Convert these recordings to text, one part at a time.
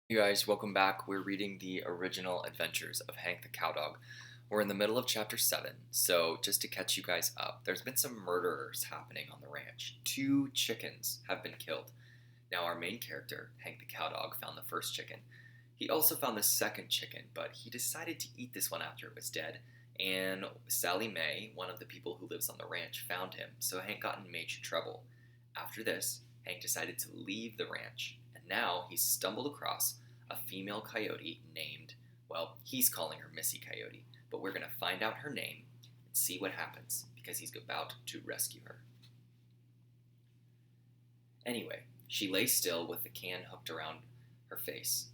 You guys, welcome back. We're reading the original adventures of Hank the Cowdog. We're in the middle of chapter 7, so just to catch you guys up, there's been some murderers happening on the ranch. 2 chickens have been killed. Now, our main character, Hank the Cowdog, found the first chicken. He also found the second chicken, but he decided to eat this one after it was dead. And Sally Mae, one of the people who lives on the ranch, found him, so Hank got in major trouble. After this, Hank decided to leave the ranch, and now he's stumbled across a female coyote named, well, he's calling her Missy Coyote, but we're going to find out her name and see what happens because he's about to rescue her. Anyway, she lay still with the can hooked around her face.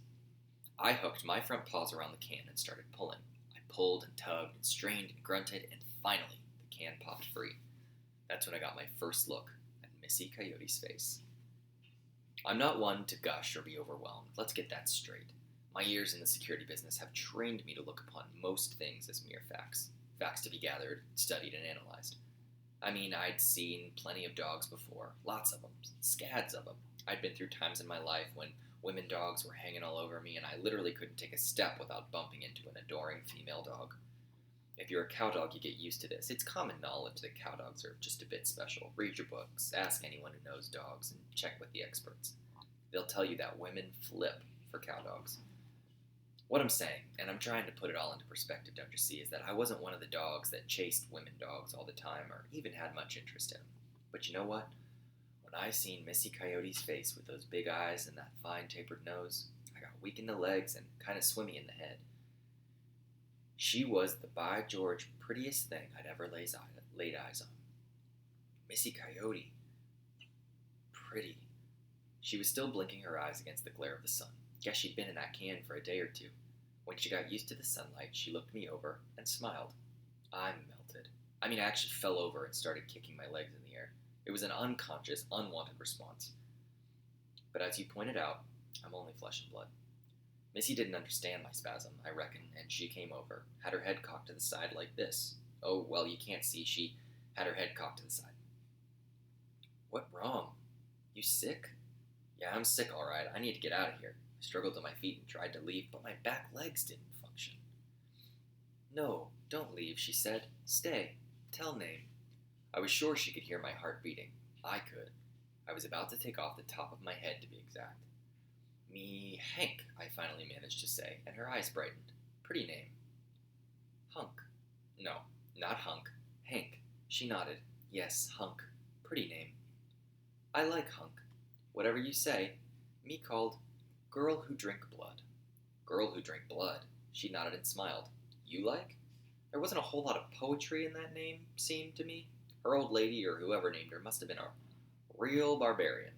I hooked my front paws around the can and started pulling. I pulled and tugged and strained and grunted, and finally the can popped free. That's when I got my first look at Missy Coyote's face. I'm not one to gush or be overwhelmed. Let's get that straight. My years in the security business have trained me to look upon most things as mere facts. Facts to be gathered, studied, and analyzed. I mean, I'd seen plenty of dogs before. Lots of them. Scads of them. I'd been through times in my life when women dogs were hanging all over me and I literally couldn't take a step without bumping into an adoring female dog. If you're a cow dog, you get used to this. It's common knowledge that cow dogs are just a bit special. Read your books, ask anyone who knows dogs, and check with the experts. They'll tell you that women flip for cow dogs. What I'm saying, and I'm trying to put it all into perspective, don't you see, is that I wasn't one of the dogs that chased women dogs all the time or even had much interest in them. But you know what? When I seen Missy Coyote's face with those big eyes and that fine tapered nose, I got weak in the legs and kind of swimmy in the head. She was the by George prettiest thing I'd ever laid eyes on. Missy Coyote. Pretty. She was still blinking her eyes against the glare of the sun. Guess she'd been in that can for a day or two. When she got used to the sunlight, she looked me over and smiled. I melted. I actually fell over and started kicking my legs in the air. It was an unconscious, unwanted response. But as you pointed out, I'm only flesh and blood. Missy didn't understand my spasm, I reckon, and she came over, had her head cocked to the side like this. Oh, well, you can't see, she had her head cocked to the side. What wrong? You sick? Yeah, I'm sick, all right. I need to get out of here. I struggled to my feet and tried to leave, but my back legs didn't function. No, don't leave, she said. Stay. Tell name. I was sure she could hear my heart beating. I could. I was about to take off the top of my head, to be exact. Me Hank, I finally managed to say, and her eyes brightened. Pretty name. Hunk. No, not Hunk. Hank. She nodded. Yes, Hunk. Pretty name. I like Hunk. Whatever you say. Me called Girl Who Drink Blood. Girl Who Drink Blood. She nodded and smiled. You like? There wasn't a whole lot of poetry in that name, seemed to me. Her old lady, or whoever named her, must have been a real barbarian.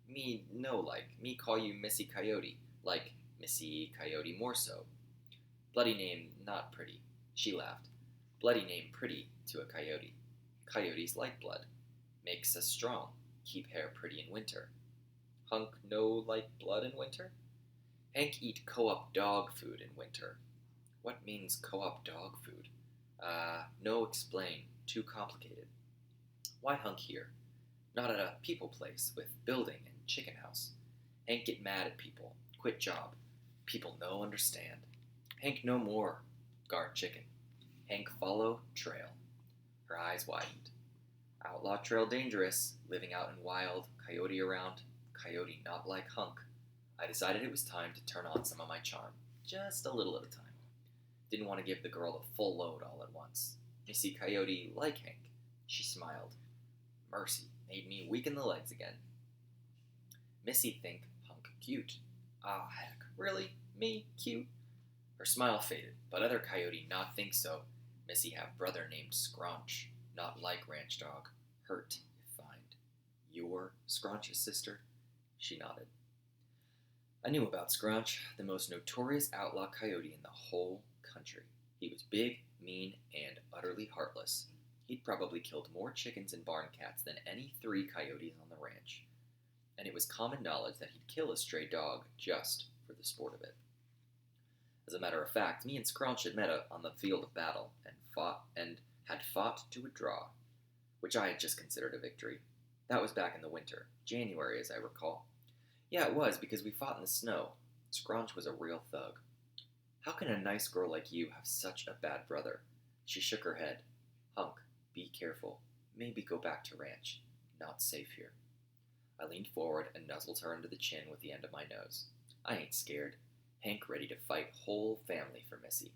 Me no like. Me call you Missy Coyote. Like Missy Coyote more so. Bloody name not pretty. She laughed. Bloody name pretty to a coyote. Coyotes like blood. Makes us strong. Keep hair pretty in winter. Hunk no like blood in winter? Hank eat co-op dog food in winter. What means co-op dog food? No explain. Too complicated. Why Hunk here? Not at a people place with building and chicken house. Hank get mad at people. Quit job. People no understand. Hank no more. Guard chicken. Hank follow trail. Her eyes widened. Outlaw trail dangerous. Living out in wild. Coyote around. Coyote not like Hunk. I decided it was time to turn on some of my charm. Just a little at a time. Didn't want to give the girl a full load all at once. Missy Coyote like Hank. She smiled. Mercy. Made me weak in the legs again. Missy think Hunk cute. Ah, heck, really? Me? Cute? Her smile faded, but other coyote not think so. Missy have brother named Scraunch, not like ranch dog. Hurt, if find. Your Scraunch's sister? She nodded. I knew about Scraunch, the most notorious outlaw coyote in the whole country. He was big, mean, and utterly heartless. He'd probably killed more chickens and barn cats than any 3 coyotes on the ranch. And it was common knowledge that he'd kill a stray dog just for the sport of it. As a matter of fact, me and Scraunch had met on the field of battle and had fought to a draw, which I had just considered a victory. That was back in the winter, January as I recall. Yeah, it was, because we fought in the snow. Scrunch was a real thug. How can a nice girl like you have such a bad brother? She shook her head. Hunk, be careful. Maybe go back to ranch. Not safe here. I leaned forward and nuzzled her under the chin with the end of my nose. I ain't scared. Hank ready to fight whole family for Missy.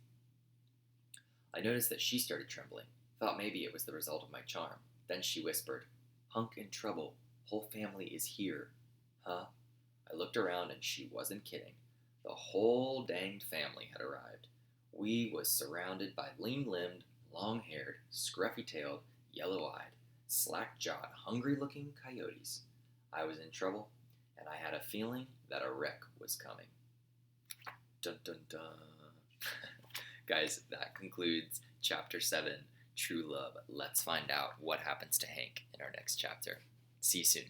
I noticed that she started trembling. Thought maybe it was the result of my charm. Then she whispered, Hunk in trouble. Whole family is here. Huh? I looked around and she wasn't kidding. The whole danged family had arrived. We was surrounded by lean-limbed, long-haired, scruffy-tailed, yellow-eyed, slack-jawed, hungry-looking coyotes. I was in trouble, and I had a feeling that a wreck was coming. Dun dun dun. Guys, that concludes Chapter 7, True Love. Let's find out what happens to Hank in our next chapter. See you soon.